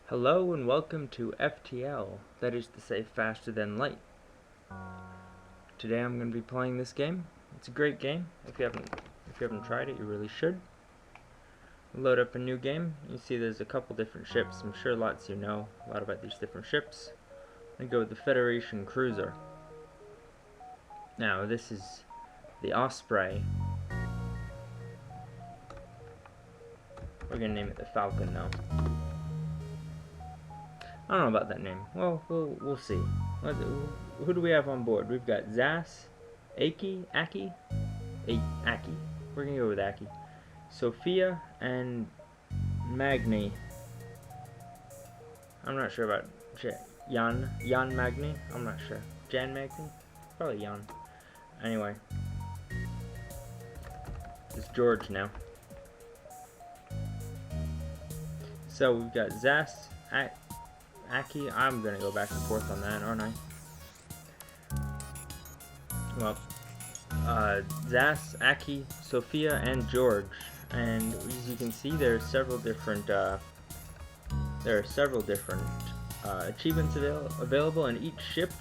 Hello and welcome to FTL, that is to say faster than light. Today I'm going to be playing this game. It's a great game. If you haven't tried it, you really should. Load up a new game. You see there's a couple different ships. I'm sure lots of you know a lot about these different ships. I go with the Federation cruiser. Now this is the Osprey. We're going to name it the Falcon now. I don't know about that name. Well, we'll see. Who do we have on board? We've got Zas, Aki. We're gonna go with Aki. Sophia and Magni. I'm not sure about Jan Magni. I'm not sure. Jan Magni? Probably Jan. Anyway, it's George now. So we've got Zas, Aki. I'm gonna go back and forth on that, aren't I? Well, Zas, Aki, Sophia, and George. And as you can see, there are several different achievements available, and each ship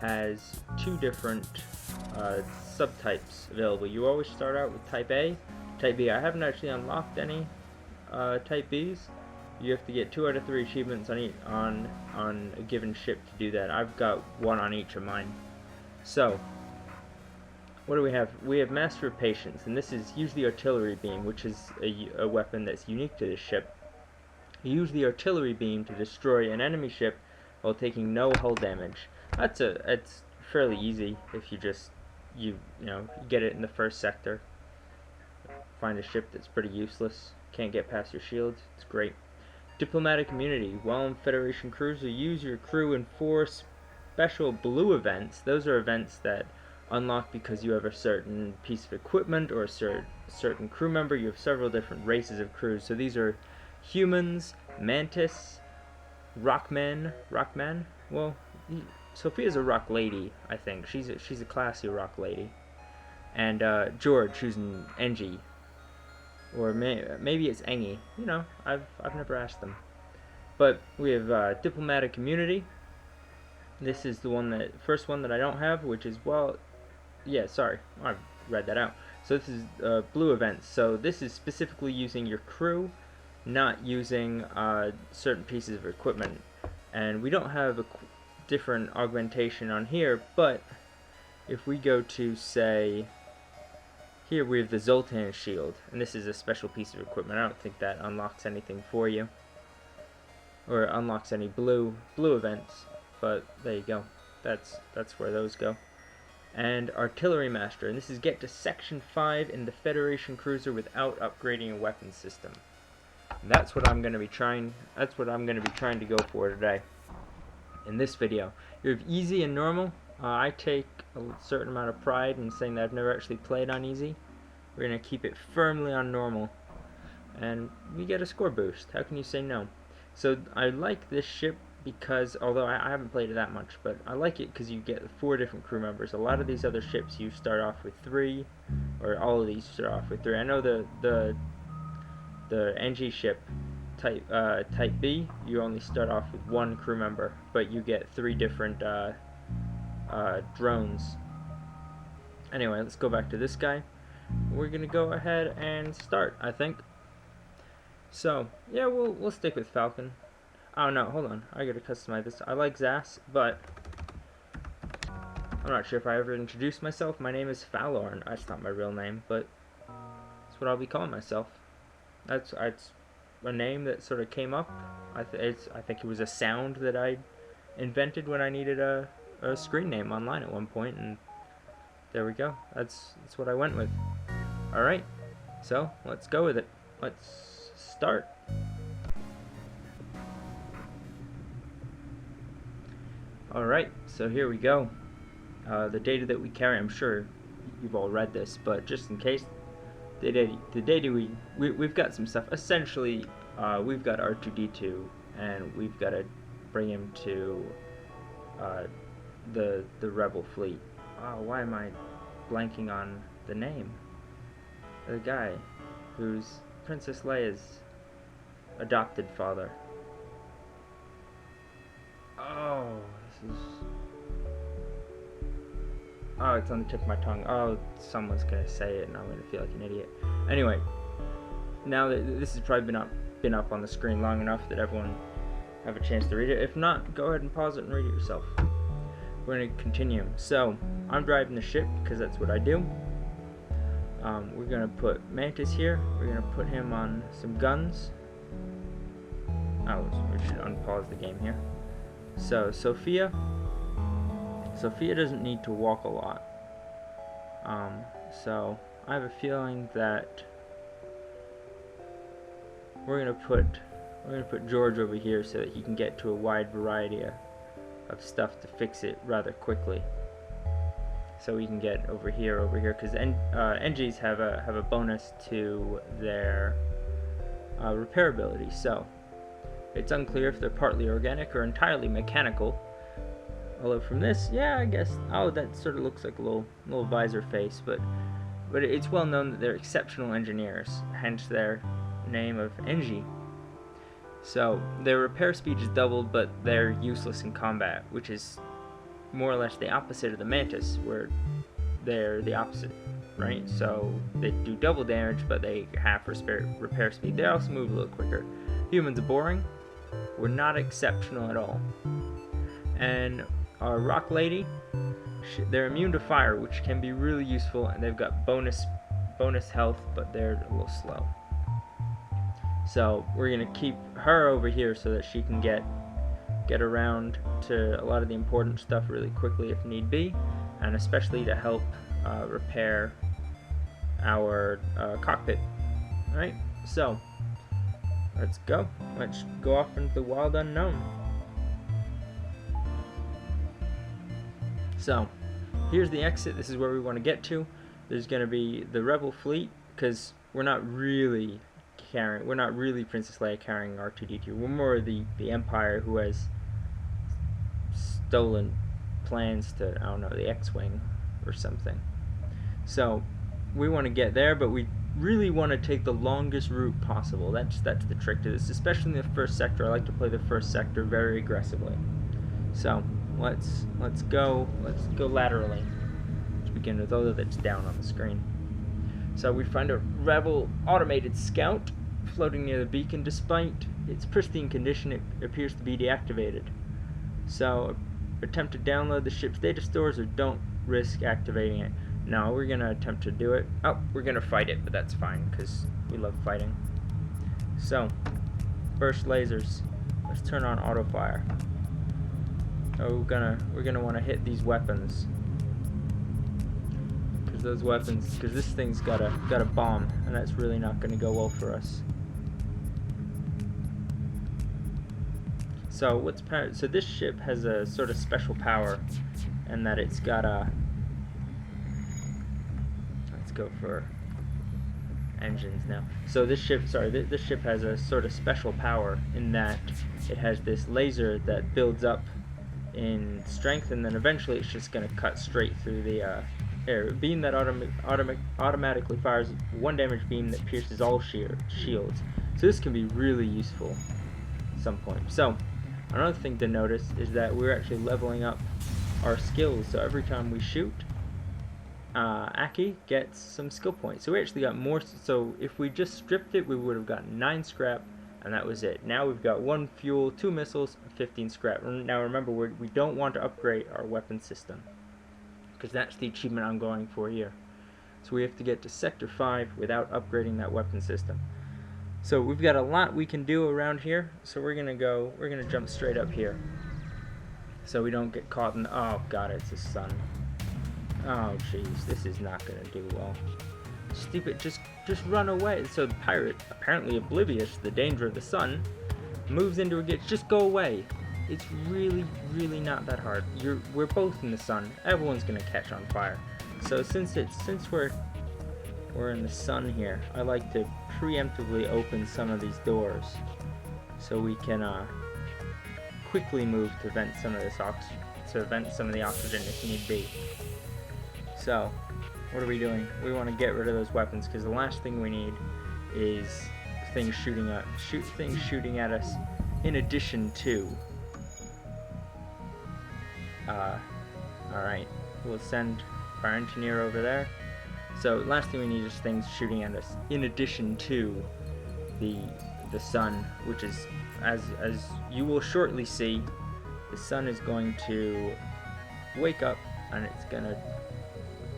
has two different subtypes available. You always start out with Type A, Type B. I haven't actually unlocked any Type Bs. You have to get 2 out of 3 achievements on a given ship to do that. I've got 1 on each of mine. So, what do we have? We have Master of Patience, and this is use the artillery beam, which is a weapon that's unique to this ship. You use the artillery beam to destroy an enemy ship while taking no hull damage. It's fairly easy if you just you get it in the first sector. Find a ship that's pretty useless, can't get past your shields. It's great. Diplomatic immunity. While on Federation cruiser, use your crew in 4 special blue events. Those are events that unlock because you have a certain piece of equipment or a certain crew member. You have several different races of crews. So these are humans, mantis, rockman. Well, Sophia's a rock lady, I think. She's a classy rock lady. And George, who's an NG. Or maybe it's Engie. I've never asked them. But we have diplomatic immunity. This is the first one that I don't have, which is, well, yeah, sorry, I read that out. So this is blue events. So this is specifically using your crew, not using certain pieces of equipment. And we don't have a different augmentation on here, but if we go to, say, here we have the Zoltan shield, and this is a special piece of equipment. I don't think that unlocks anything for you, or unlocks any blue events, but there you go. That's where those go. And Artillery Master, and this is get to Section 5 in the Federation cruiser without upgrading a weapon system. And that's what I'm going to be trying. That's what I'm going to be trying to go for today. In this video, you have easy and normal. I take a certain amount of pride in saying that I've never actually played on easy. We're going to keep it firmly on normal, and we get a score boost. How can you say no? So I like this ship because, although I haven't played it that much, but I like it because you get 4 different crew members. A lot of these other ships you start off with 3, or all of these start off with 3. I know the NG ship Type B, you only start off with 1 crew member, but you get 3 different drones. Anyway, let's go back to this guy. We're gonna go ahead and start, I think. So yeah, we'll stick with Falcon. Oh no, hold on, I gotta customize this. I like Zas, but I'm not sure if I ever introduced myself. My name is Fallorn. That's not my real name, but that's what I'll be calling myself. It's a name that sort of came up. I think it was a sound that I invented when I needed a screen name online at one point, and there we go. That's what I went with. Alright, so let's go with it. Let's start. Alright, so here we go. The data that we carry, I'm sure you've all read this, but just in case, the data we've got some stuff. Essentially, we've got R2-D2, and we've got to bring him to the Rebel fleet. Oh, why am I blanking on the name? The guy who's Princess Leia's adopted father. Oh, this is... Oh, it's on the tip of my tongue. Oh, someone's gonna say it and I'm gonna feel like an idiot. Anyway, now that this has probably been up on the screen long enough that everyone have a chance to read it. If not, go ahead and pause it and read it yourself. We're gonna continue. So, I'm driving the ship because that's what I do. We're gonna put Mantis here. We're gonna put him on some guns. Oh, we should unpause the game here. So, Sophia doesn't need to walk a lot. So I have a feeling that we're gonna put George over here so that he can get to a wide variety of stuff to fix it rather quickly. So we can get over here, because NGs have a bonus to their repair ability. So it's unclear if they're partly organic or entirely mechanical. Although from this, yeah, I guess, oh, that sort of looks like a little visor face, but it's well known that they're exceptional engineers, hence their name of NG. So their repair speed is doubled, but they're useless in combat, which is more or less the opposite of the Mantis, where they're the opposite, right? So they do double damage, but they half repair speed. They also move a little quicker. Humans are boring. We're not exceptional at all. And our Rock Lady, they're immune to fire, which can be really useful, and they've got bonus health, but they're a little slow. So we're gonna keep her over here so that she can get around to a lot of the important stuff really quickly if need be, and especially to help repair our cockpit. All right, so let's go off into the wild unknown. So here's the exit. This is where we want to get to. There's going to be the Rebel fleet, because we're not really Princess Leia carrying R2-D2. We're more the Empire, who has stolen plans to, I don't know, the X-Wing or something. So we want to get there, but we really want to take the longest route possible. That's the trick to this, especially in the first sector. I like to play the first sector very aggressively. So let's go laterally to begin with, although that's down on the screen. So we find a Rebel automated scout floating near the beacon. Despite its pristine condition, it appears to be deactivated. So attempt to download the ship's data stores, or don't risk activating it. No, we're gonna attempt to do it. Oh, we're gonna fight it, but that's fine because we love fighting. So burst lasers. Let's turn on auto fire. Oh, we're gonna want to hit these weapons, because this thing's got a bomb, and that's really not going to go well for us. So so this ship has a sort of special power, and that it's got a. Let's go for engines now. So this ship has a sort of special power in that it has this laser that builds up in strength, and then eventually it's just going to cut straight through the air. A beam that automatically fires one damage beam that pierces all shields. So this can be really useful at some point. So another thing to notice is that we're actually leveling up our skills. So every time we shoot, Aki gets some skill points. So we actually got more. So if we just stripped it, we would have gotten 9 scrap, and that was it. Now we've got 1 fuel, 2 missiles, 15 scrap. Now remember, we don't want to upgrade our weapon system, because that's the achievement I'm going for here. So we have to get to Sector 5 without upgrading that weapon system. So we've got a lot we can do around here. So we're gonna jump straight up here, so we don't get caught in. Oh god, it's the sun. Oh jeez, this is not gonna do well. Stupid, just run away. So the pirate, apparently oblivious to the danger of the sun, moves into a gate. Just go away. It's really not that hard. We're both in the sun. Everyone's gonna catch on fire. So since we're in the sun here, I like to preemptively open some of these doors so we can quickly move to vent some of this some of the oxygen if need be. So what are we doing? We want to get rid of those weapons, because the last thing we need is things shooting at us in addition to Alright, we'll send our engineer over there. So last thing we need is things shooting at us, in addition to the sun, which is, as you will shortly see, the sun is going to wake up and it's gonna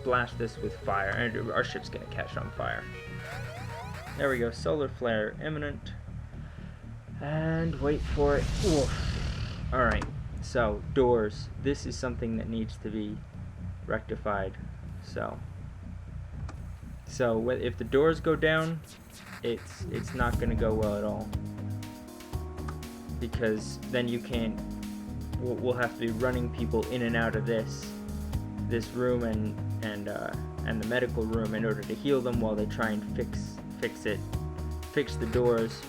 blast this with fire, and our ship's gonna catch on fire. There we go, solar flare imminent, and wait for it. Alright, so doors, this is something that needs to be rectified. So if the doors go down, it's not gonna go well at all, because then you can't, we'll have to be running people in and out of this room and the medical room in order to heal them while they try and fix the doors,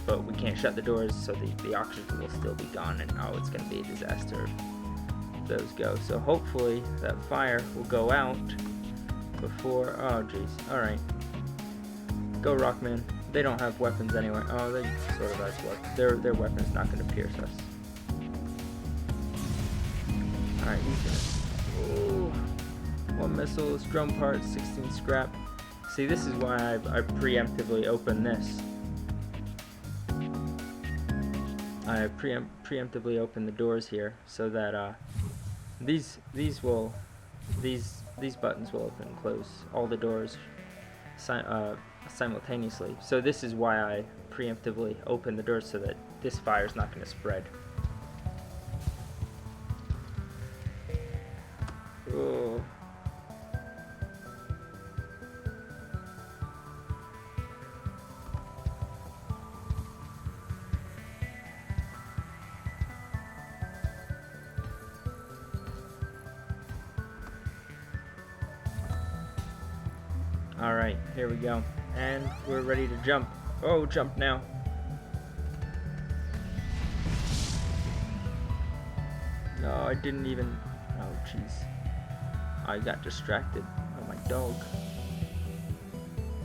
but we can't shut the doors, so the oxygen will still be gone, and oh, it's gonna be a disaster if those go. So hopefully that fire will go out before, oh jeez. Alright, go Rockman. They don't have weapons anyway. Oh, they sort of has weapons. Their weapon's not gonna pierce us. Alright, he's gonna, ooh, 1 missile, drone parts, 16 scrap. See, this is why I preemptively opened this. I preemptively opened the doors here so that these buttons will open and close all the doors simultaneously. So this is why I preemptively opened the doors, so that this fire is not going to spread. Oh. Alright, here we go. And we're ready to jump. Oh, jump now. No, I didn't even... Oh, jeez. I got distracted. Oh, my dog.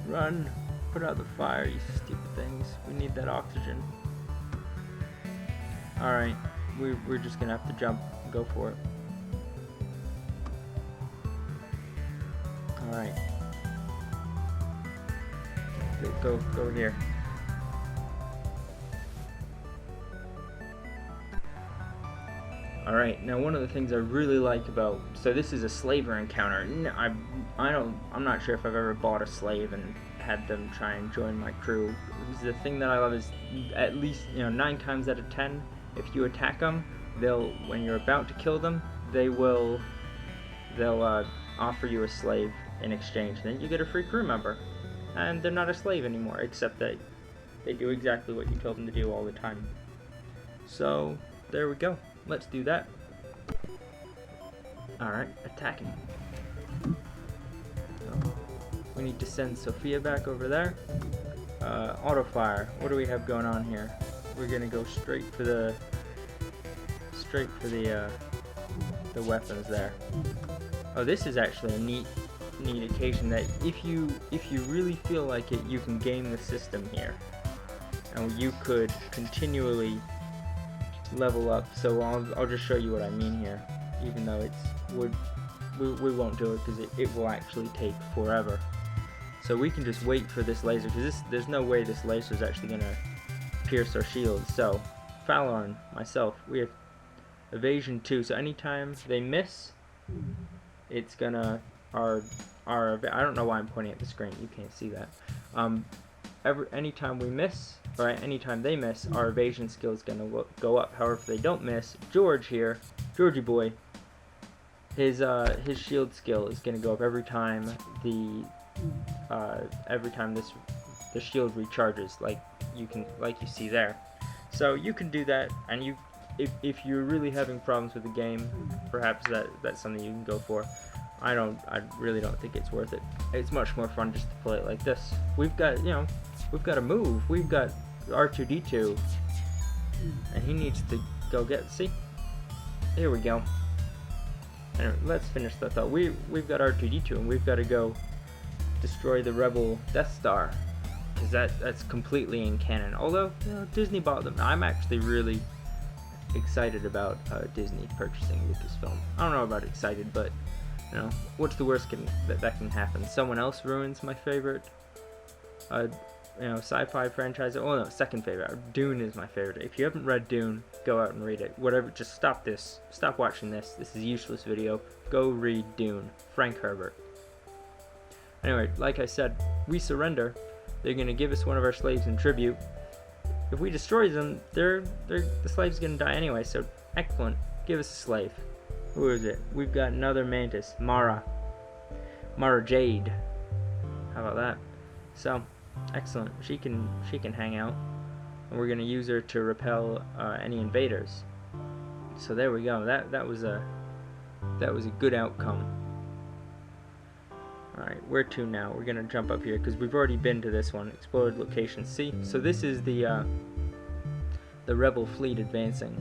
Run. Put out the fire, you stupid things. We need that oxygen. Alright, we're just gonna have to jump. Go for it. Alright. Go here. Alright, now one of the things I really like about, so this is a slaver encounter. I'm not sure if I've ever bought a slave and had them try and join my crew. The thing that I love is, at least, 9 times out of 10, if you attack them, when you're about to kill them, they'll offer you a slave in exchange. Then you get a free crew member. And they're not a slave anymore, except that they do exactly what you told them to do all the time. So, there we go. Let's do that. Alright, attacking. So, we need to send Sophia back over there. Auto fire. What do we have going on here? We're gonna go straight for the weapons there. Oh, this is actually a neat occasion that if you really feel like it, you can game the system here, and you could continually level up. So I'll just show you what I mean here, even though we won't do it because it will actually take forever. So we can just wait for this laser, because there's no way this laser is actually gonna pierce our shields. So Fallorn, myself, we have evasion 2, so anytime they miss, it's gonna I don't know why I'm pointing at the screen, you can't see that. Anytime we miss, or anytime they miss, our evasion skill is going to go up. However, if they don't miss, George here, Georgie boy, his shield skill is going to go up every time the shield recharges, like you see there. So you can do that, and if you're really having problems with the game, perhaps that's something you can go for. I really don't think it's worth it. It's much more fun just to play it like this. We've got to move. We've got R2-D2, and he needs to go get, see? Here we go. Anyway, let's finish that thought. We've got R2-D2, and we've got to go destroy the Rebel Death Star, because that's completely in canon. Although, Disney bought them. I'm actually really, excited about Disney purchasing Lucasfilm. I don't know about excited, but you know, what's the worst that can happen? Someone else ruins my favorite, sci-fi franchise. Oh no, second favorite. Dune is my favorite. If you haven't read Dune, go out and read it. Whatever, just stop this. Stop watching this. This is a useless video. Go read Dune. Frank Herbert. Anyway, like I said, we surrender. They're gonna give us one of our slaves in tribute. If we destroy them, the slave's gonna die anyway. So excellent. Give us a slave. Who is it? We've got another mantis, Mara Jade. How about that? So, excellent. She can hang out, and we're gonna use her to repel any invaders. So there we go. That was a good outcome. All right, where to now? We're gonna jump up here because we've already been to this one. Explored location C. So this is the rebel fleet advancing.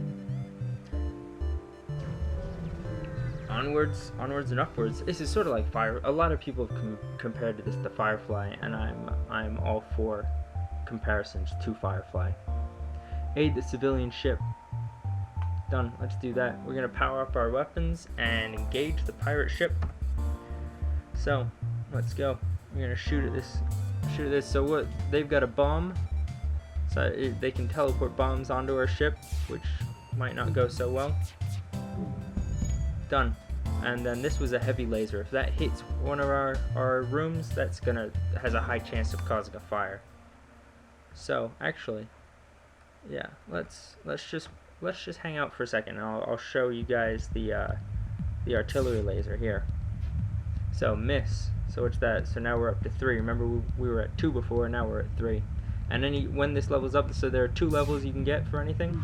Onwards and upwards. This is sort of like Fire. A lot of people have compared this to Firefly, and I'm all for comparisons to Firefly. Aid the civilian ship. Done. Let's do that. We're gonna power up our weapons and engage the pirate ship. So, let's go. We're gonna shoot at this. So what? They've got a bomb. So they can teleport bombs onto our ship, which might not go so well. Done. And then this was a heavy laser. If that hits one of our rooms, has a high chance of causing a fire. So actually, yeah, let's just hang out for a second. And I'll show you guys the artillery laser here. So miss. So what's that? So now we're up to 3. Remember we were at 2 before. Now we're at 3. And when this levels up, so there are 2 levels you can get for anything.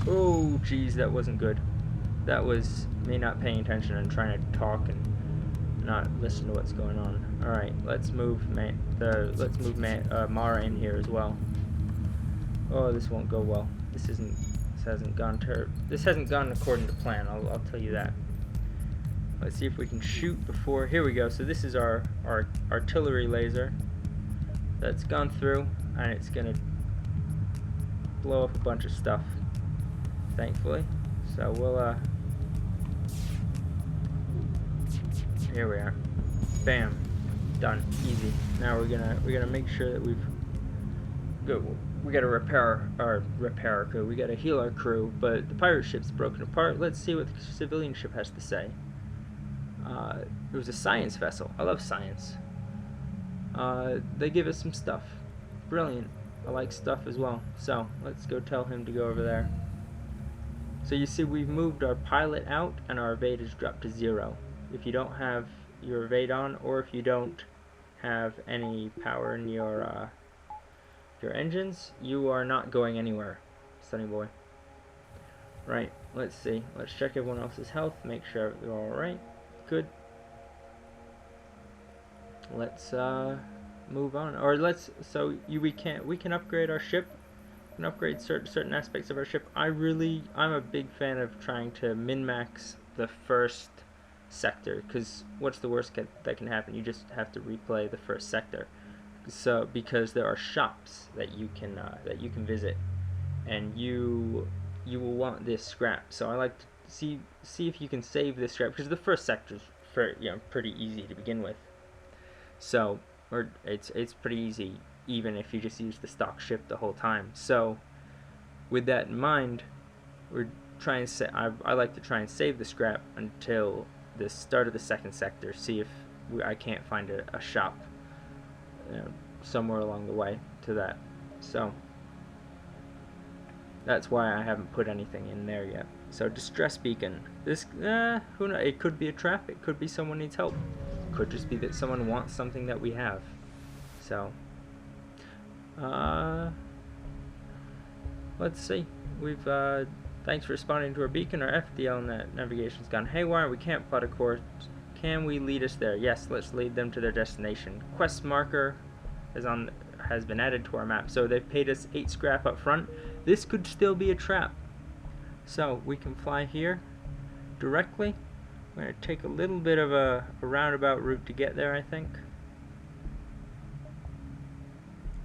Oh, geez, that wasn't good. That was me not paying attention and trying to talk and not listen to what's going on. All right, let's move Mara in here as well. Oh, this won't go well. This hasn't gone according to plan. I'll tell you that. Let's see if we can shoot before. Here we go. So this is our artillery laser that's gone through, and it's gonna blow up a bunch of stuff. Thankfully. So we'll here we are. Bam. Done. Easy. Now we're gonna make sure that we gotta repair our crew. We gotta heal our crew, but the pirate ship's broken apart. Let's see what the civilian ship has to say. It was a science vessel. I love science. They give us some stuff. Brilliant. I like stuff as well. So let's go tell him to go over there. So you see we've moved our pilot out and our evade has dropped to 0. If you don't have your evade on, or if you don't have any power in your engines, you are not going anywhere, Sunny boy. Right, let's see. Let's check everyone else's health, make sure they're alright. Good. Let's move on. Or we can upgrade our ship. We can upgrade certain aspects of our ship. I'm a big fan of trying to min-max the first sector, because what's the worst that can happen? You just have to replay the first sector. So because there are shops that you can visit, and you will want this scrap. So I like to see if you can save this scrap, because the first sector's pretty easy to begin with. So it's pretty easy even if you just use the stock ship the whole time. So with that in mind, I like to try and save the scrap until the start of the second sector. See if I can't find a shop somewhere along the way to that. So that's why I haven't put anything in there yet. So distress beacon. This who knows? It could be a trap. It could be someone needs help. It could just be that someone wants something that we have. So let's see. We've thanks for responding to our beacon. Our FTL navigation's gone haywire. We can't plot a course. Can we lead us there? Yes, let's lead them to their destination. Quest marker has been added to our map. So they've paid us 8 scrap up front. This could still be a trap. So we can fly here directly. We're going to take a little bit of a roundabout route to get there, I think.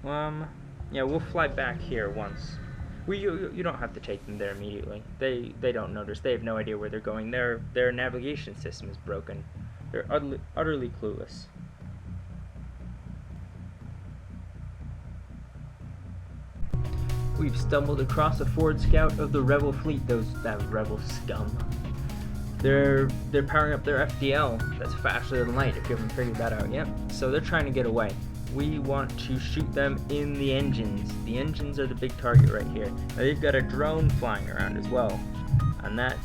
Yeah, we'll fly back here once. You don't have to take them there immediately. They don't notice. They have no idea where they're going. Their navigation system is broken. They're utterly clueless. We've stumbled across a forward scout of the rebel fleet. That rebel scum. They're powering up their FTL. That's faster than light. If you haven't figured that out yet. So they're trying to get away. We want to shoot them in the engines. The engines are the big target right here. Now they've got a drone flying around as well, and that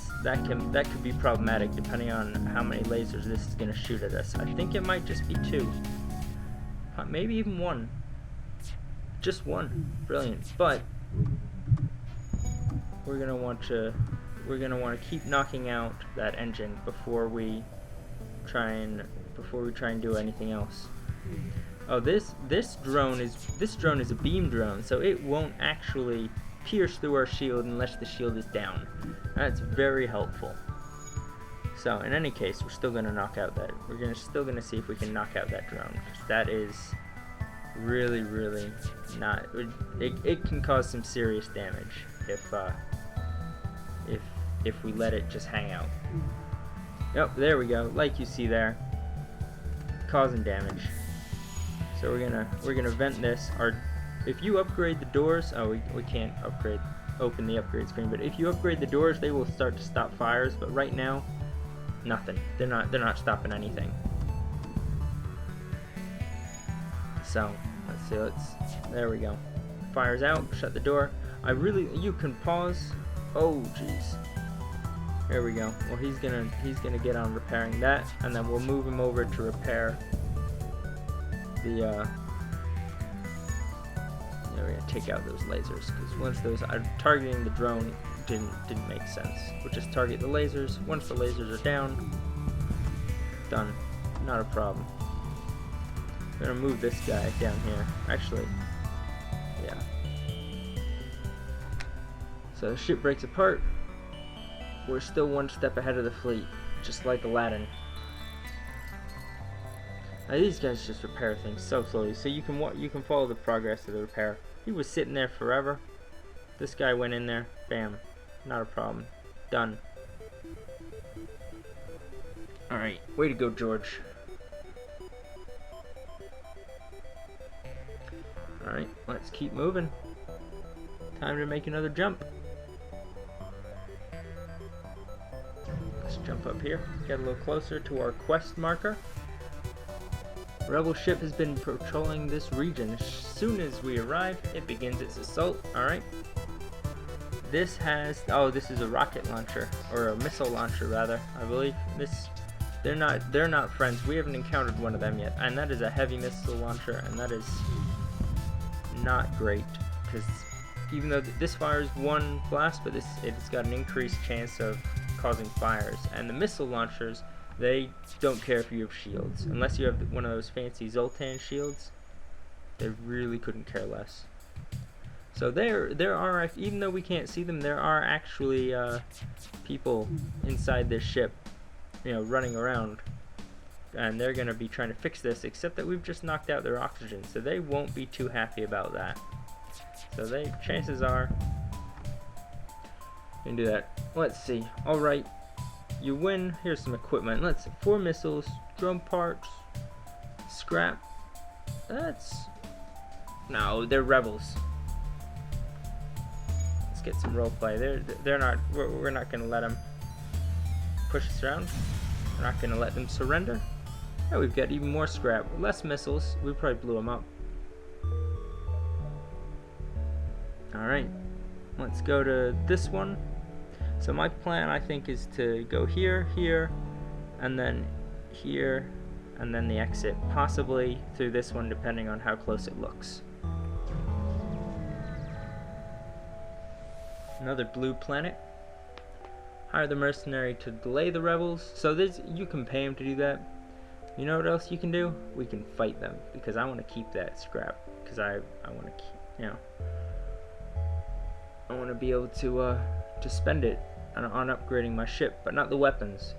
could be problematic depending on how many lasers this is going to shoot at us. I think it might just be 2, maybe even 1. Just 1. Brilliant. But we're gonna want to keep knocking out that engine before we try and do anything else. Oh, this drone is a beam drone, so it won't actually pierce through our shield unless the shield is down. That's very helpful. So in any case, we're still gonna knock out that. Still gonna see if we can knock out that drone. That is really not. It can cause some serious damage if we let it just hang out. Yep, there we go. Like you see there, causing damage. So we're gonna vent this. If you upgrade the doors, we can't open the upgrade screen, but if you upgrade the doors, they will start to stop fires. But right now, nothing. They're not stopping anything. So let's see. There we go. Fire's out. Shut the door. You can pause. Oh jeez. There we go. Well, he's gonna get on repairing that, and then we'll move him over to repair the we're gonna take out those lasers, because once targeting the drone didn't make sense. We'll just target the lasers. Once the lasers are down, done. Not a problem. I'm gonna move this guy down here. Actually, yeah. So the ship breaks apart. We're still 1 step ahead of the fleet, just like Aladdin. Now these guys just repair things so slowly, so you can follow the progress of the repair. He was sitting there forever. This guy went in there, bam, not a problem, done. All right, way to go, George. All right, let's keep moving. Time to make another jump. Let's jump up here, get a little closer to our quest marker. Rebel ship has been patrolling this region. As soon as we arrive, it begins its assault. Alright. This is a rocket launcher, or a missile launcher rather, I believe. They're not friends. We haven't encountered one of them yet. And that is a heavy missile launcher, and that is not great, because even though this fires 1 blast, but it's got an increased chance of causing fires. And the missile launchers, they don't care if you have shields. Unless you have one of those fancy Zoltan shields, they really couldn't care less. So there are, even though we can't see them, there are actually people inside this ship, running around. And they're going to be trying to fix this, except that we've just knocked out their oxygen, so they won't be too happy about that. So chances are, we can do that. Let's see. Alright. You win. Here's some equipment. Let's see. 4 missiles, drum parts, scrap. No, they're rebels. Let's get some roleplay. They're not. We're not gonna let them push us around. We're not gonna let them surrender. Oh, we've got even more scrap. Less missiles. We probably blew them up. All right. Let's go to this one. So my plan, I think, is to go here, and then here, and then the exit, possibly through this one, depending on how close it looks. Another blue planet. Hire the mercenary to delay the rebels. So you can pay him to do that. You know what else you can do? We can fight them, because I want to keep that scrap, because I want to keep, I want to be able to spend it on upgrading my ship, but not the weapons,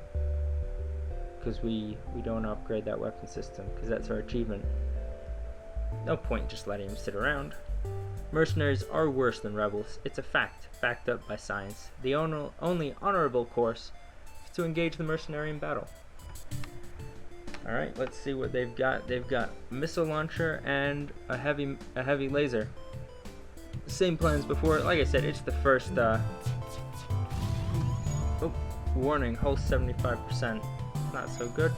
because we don't upgrade that weapon system, because that's our achievement. No point just letting him sit around. Mercenaries are worse than rebels. It's a fact, backed up by science. The only honorable course is to engage the mercenary in battle. Alright, let's see what they've got. They've got a missile launcher and a heavy laser. Same plans before. Like I said, it's the first warning, hull 75%. Not so good.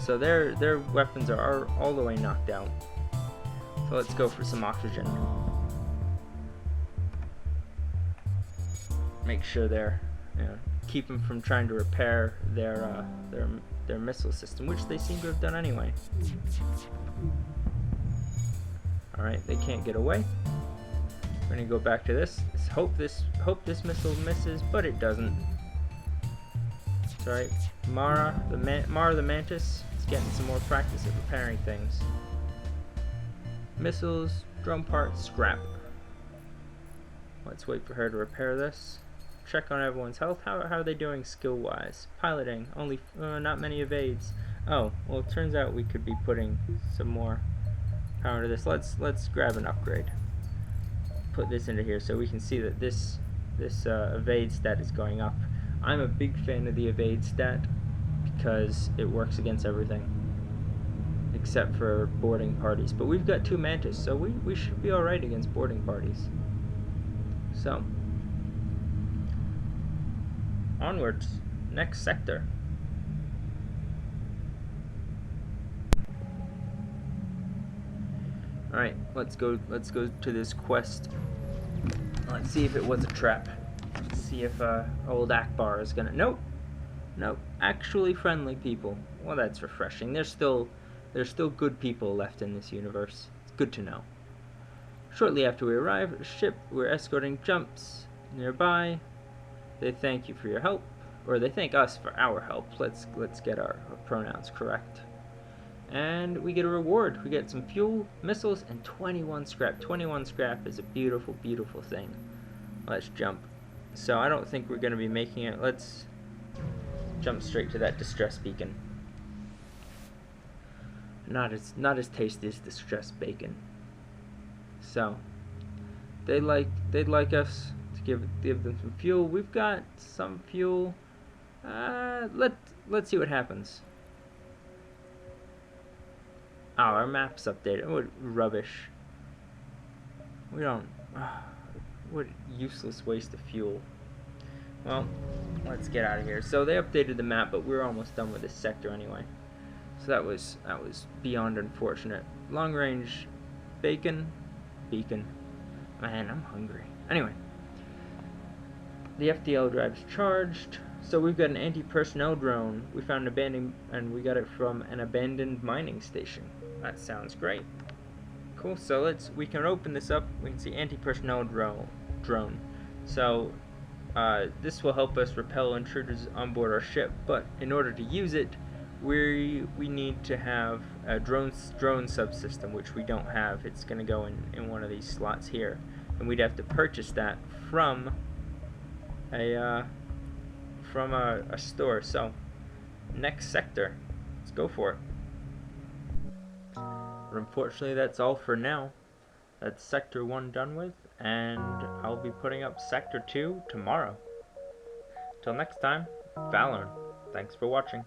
So their weapons are all the way knocked out. So let's go for some oxygen. Make sure they're, keep them from trying to repair their missile system, which they seem to have done anyway. All right, they can't get away. We're gonna go back to this. Hope this missile misses, but it doesn't. It's all right. Mara the Mantis is getting some more practice at repairing things. Missiles, drone parts, scrap. Let's wait for her to repair this. Check on everyone's health. How are they doing skill-wise? Piloting, only not many evades. Oh, well, it turns out we could be putting some more power to this. Let's grab an upgrade. Put this into here so we can see that this evade stat is going up. I'm a big fan of the evade stat because it works against everything except for boarding parties. But we've got 2 Mantis, so we should be alright against boarding parties. So, onwards. Next sector. Alright, let's go to this quest. Let's see if it was a trap. Let's see if old Akbar is gonna... Nope, actually friendly people. Well, that's refreshing. There's still good people left in this universe. It's good to know. Shortly after we arrive at the ship, we're escorting jumps nearby. They thank you for your help, or they thank us for our help. Let's get our pronouns correct. And we get a reward. We get some fuel, missiles, and 21 scrap. 21 scrap is a beautiful, beautiful thing. Let's jump. So I don't think we're going to be making it. Let's jump straight to that distress beacon. Not as tasty as distress bacon. So they'd like us to give them some fuel. We've got some fuel. Let's see what happens. Oh, our map's updated. What rubbish. We don't... what useless waste of fuel. Well, let's get out of here. So they updated the map, but we're almost done with this sector anyway. So that was beyond unfortunate. Long range beacon. Man, I'm hungry. Anyway. The FTL drive's charged. So we've got an anti-personnel drone. We found an abandoned, and we got it from an abandoned mining station. That sounds great. Cool. So we can open this up. We can see anti-personnel drone. So this will help us repel intruders on board our ship. But in order to use it, we need to have a drone subsystem, which we don't have. It's going to go in one of these slots here, and we'd have to purchase that from a store. So next sector, let's go for it. But unfortunately, that's all for now. That's sector 1 done with, and I'll be putting up sector 2 tomorrow. Till next time, Fallorn. Thanks for watching.